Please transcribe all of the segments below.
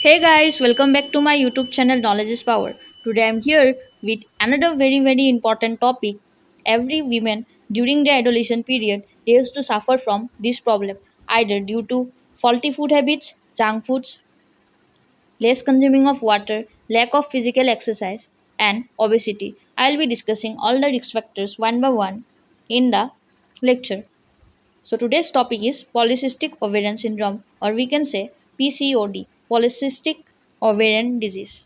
Hey guys, welcome back to my YouTube channel Knowledge is Power. Today I'm here with another very important topic. Every woman during the adolescent period used to suffer from this problem either due to faulty food habits, junk foods, less consuming of water, lack of physical exercise and obesity. I'll be discussing all the risk factors one by one in the lecture. So today's topic is polycystic ovarian syndrome, or we can say PCOD, polycystic ovarian disease.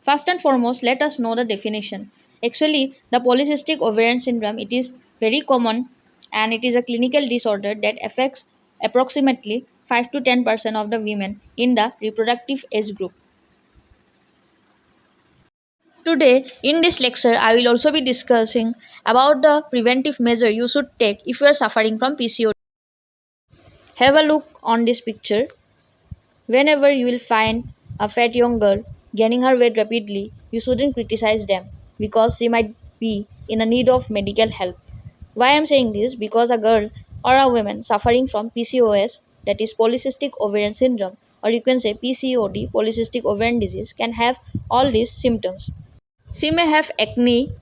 First and foremost, let us know the definition. Actually, the polycystic ovarian syndrome it is very common and it is a clinical disorder that affects approximately 5 to 10% of the women in the reproductive age group. Today, in this lecture, I will also be discussing about the preventive measure you should take if you are suffering from PCOD. Have a look on this picture. Whenever you will find a fat young girl gaining her weight rapidly, you shouldn't criticize them because she might be in a need of medical help. Why I'm saying this? Because a girl or a woman suffering from PCOS, that is polycystic ovarian syndrome, or you can say PCOD, polycystic ovarian disease, can have all these symptoms. She may have acne,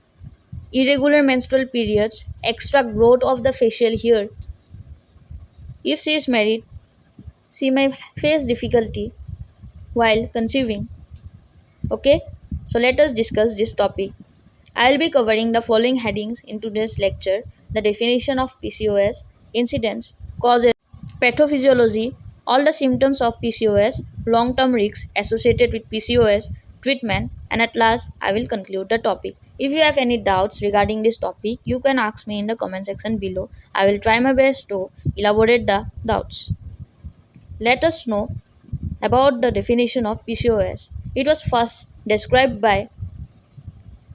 irregular menstrual periods, extra growth of the facial hair. If she is married, she may face difficulty while conceiving. Okay, so let us discuss this topic. I will be covering the following headings in today's lecture: the definition of PCOS, incidence, causes, pathophysiology, all the symptoms of PCOS, long term risks associated with PCOS, treatment, and at last I will conclude the topic. If you have any doubts regarding this topic, you can ask me in the comment section below. I will try my best to elaborate the doubts. Let us know about the definition of PCOS. It was first described by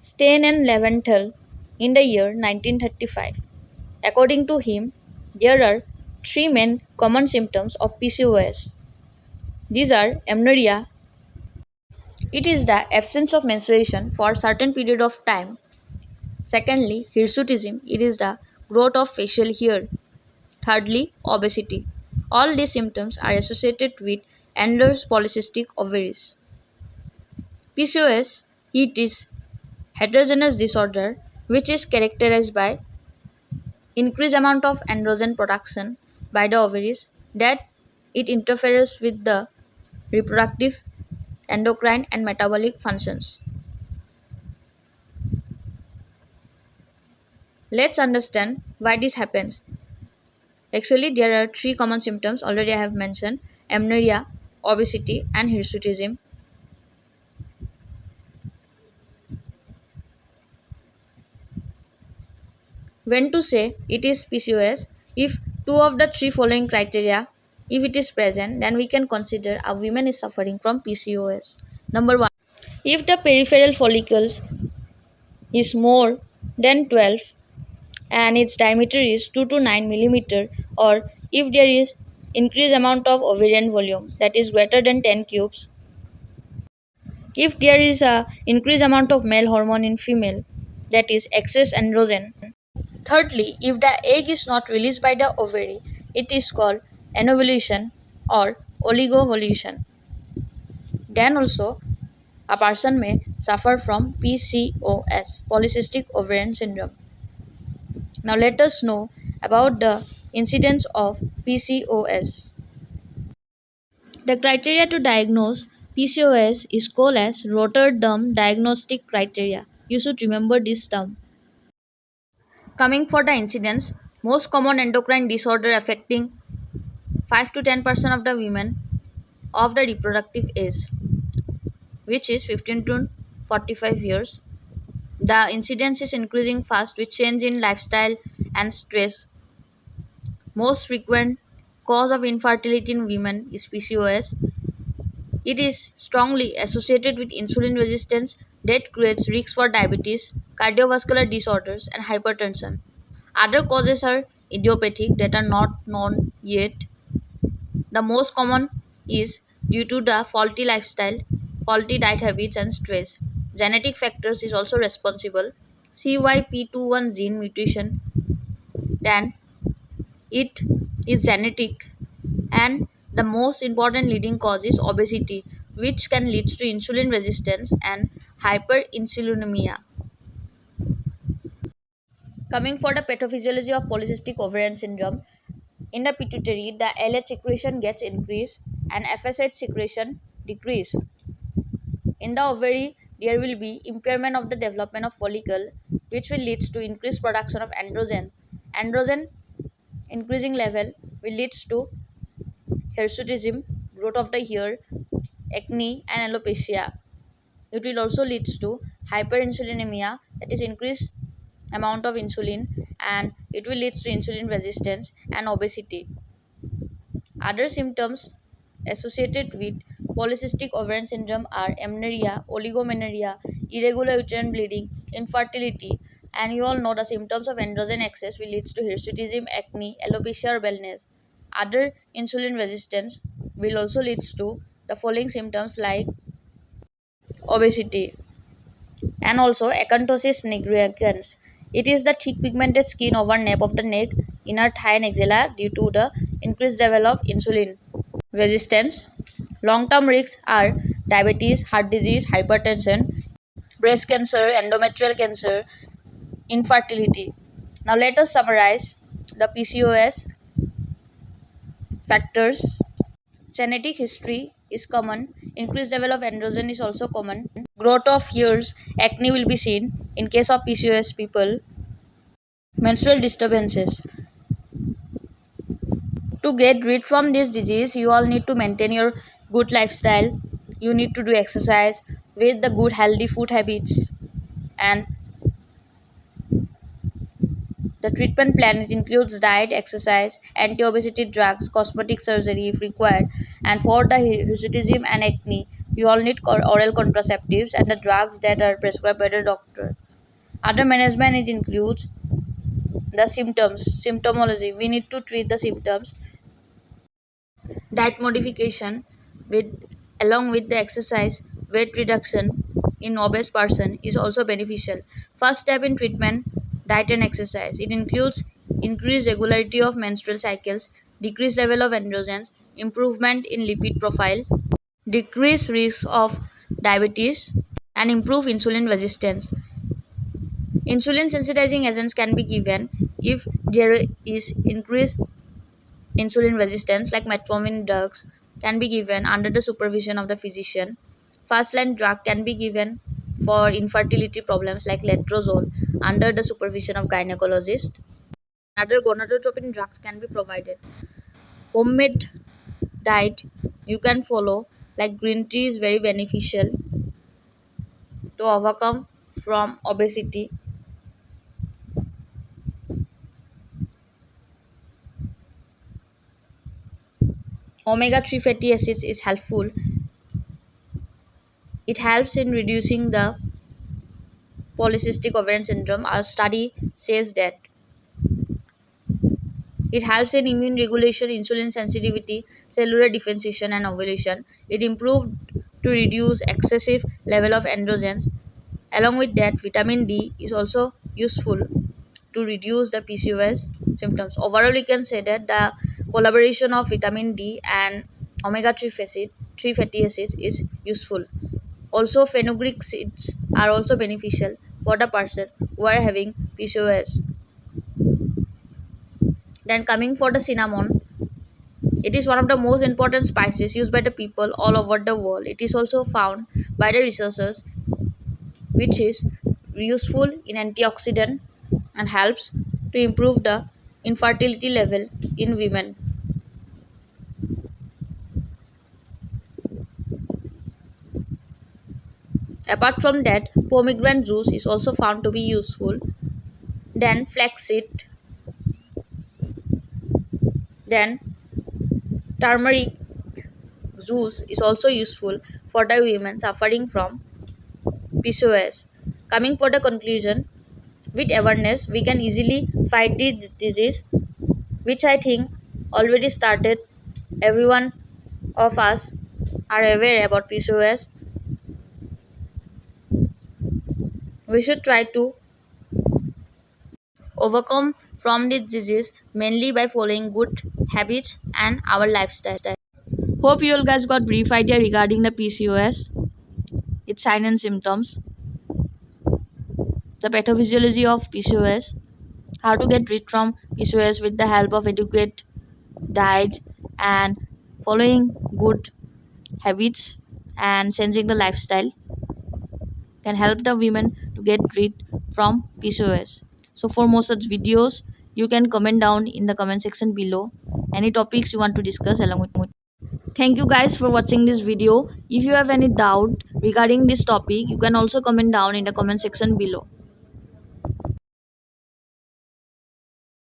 Stein and Leventhal in the year 1935. According to him, there are three main common symptoms of PCOS. These are amenorrhea, it is the absence of menstruation for a certain period of time. Secondly, hirsutism, it is the growth of facial hair. Thirdly, obesity. All these symptoms are associated with Endler's polycystic ovaries. PCOS, it is heterogeneous disorder which is characterized by increased amount of androgen production by the ovaries that it interferes with the reproductive, endocrine and metabolic functions. Let's understand why this happens. Actually, there are three common symptoms already I have mentioned: amenorrhea, obesity and hirsutism. When to say it is PCOS? If two of the three following criteria, if it is present, then we can consider a woman is suffering from PCOS. Number 1, if the peripheral follicles is more than 12 and its diameter is 2 to 9 millimeter, or if there is increased amount of ovarian volume that is greater than 10 cubes, if there is a increased amount of male hormone in female, that is excess androgen. Thirdly, if the egg is not released by the ovary, it is called anovulation or oligovulation. Then also, a person may suffer from PCOS, polycystic ovarian syndrome. Now let us know about the incidence of PCOS. The criteria to diagnose PCOS is called as Rotterdam Diagnostic Criteria. You should remember this term. Coming for the incidence, most common endocrine disorder affecting 5 to 10% of the women of the reproductive age, which is 15 to 45 years. The incidence is increasing fast with change in lifestyle and stress. Most frequent cause of infertility in women is PCOS. It is strongly associated with insulin resistance that creates risks for diabetes, cardiovascular disorders, and hypertension. Other causes are idiopathic that are not known yet. The most common is due to the faulty lifestyle, faulty diet habits, and stress. Genetic factors is also responsible. CYP21 gene mutation, then it is genetic And the most important leading cause is obesity, which can lead to insulin resistance and hyperinsulinemia. Coming for the pathophysiology of polycystic ovarian syndrome, in the pituitary, the LH secretion gets increased and FSH secretion decrease. In the ovary, there will be impairment of the development of follicle, which will lead to increased production of androgen. Androgen increasing level will lead to hirsutism, growth of the hair, acne, and alopecia. It will also lead to hyperinsulinemia, that is increased amount of insulin, and it will lead to insulin resistance and obesity. Other symptoms associated with polycystic ovarian syndrome are amenorrhea, oligomenorrhea, irregular uterine bleeding, infertility, and you all know the symptoms of androgen excess will lead to hirsutism, acne, alopecia, or baldness. Other insulin resistance will also lead to the following symptoms like obesity and also acanthosis nigricans. It is the thick pigmented skin over nape of the neck, inner thigh and axilla due to the increased level of insulin resistance. Long term risks are diabetes, heart disease, hypertension, breast cancer, endometrial cancer, infertility. Now, let us summarize the PCOS factors. Genetic history is common, increased level of androgen is also common, growth of hairs, acne will be seen in case of PCOS people, menstrual disturbances. To get rid from this disease, you all need to maintain your good lifestyle. You need to do exercise with the good healthy food habits, and the treatment plan it includes diet, exercise, anti-obesity drugs, cosmetic surgery if required, and for the hirsutism and acne, you all need oral contraceptives and the drugs that are prescribed by the doctor. Other management it includes the symptomology. We need to treat the symptoms. Diet modification with along with the exercise, weight reduction in obese person is also beneficial. First step in treatment, diet and exercise. It includes increased regularity of menstrual cycles, decreased level of androgens, improvement in lipid profile, decreased risk of diabetes, and improve insulin resistance. Insulin sensitizing agents can be given if there is increased insulin resistance, like metformin drugs, can be given under the supervision of the physician. First line drug can be given for infertility problems like letrozole under the supervision of gynecologist. Other gonadotropin drugs can be provided. Homemade diet you can follow, like green tea is very beneficial to overcome from obesity. Omega 3 fatty acids is helpful. It helps in reducing the polycystic ovarian syndrome. A study says that it helps in immune regulation, insulin sensitivity, cellular differentiation, and ovulation. It improved to reduce excessive level of androgens. Along with that, vitamin D is also useful to reduce the PCOS symptoms. Overall, we can say that the collaboration of vitamin D and omega 3 fatty acids is useful. Also, fenugreek seeds are also beneficial for the person who are having PCOS. Then coming for the cinnamon, it is one of the most important spices used by the people all over the world. It is also found by the researchers, which is useful in antioxidant and helps to improve the infertility level in women. Apart from that, pomegranate juice is also found to be useful. Then flaxseed, then turmeric juice is also useful for the women suffering from PCOS. Coming for the conclusion, with awareness, we can easily fight this disease, which I think already started. Everyone of us are aware about PCOS. We should try to overcome from this disease mainly by following good habits and our lifestyle. Hope you all guys got brief idea regarding the PCOS, its sign and symptoms, the pathophysiology of PCOS, how to get rid from PCOS with the help of adequate diet and following good habits and changing the lifestyle can help the women to get rid from PCOS. So for more such videos, you can comment down in the comment section below any topics you want to discuss along with me. Thank you guys for watching this video. If you have any doubt regarding this topic, you can also comment down in the comment section below.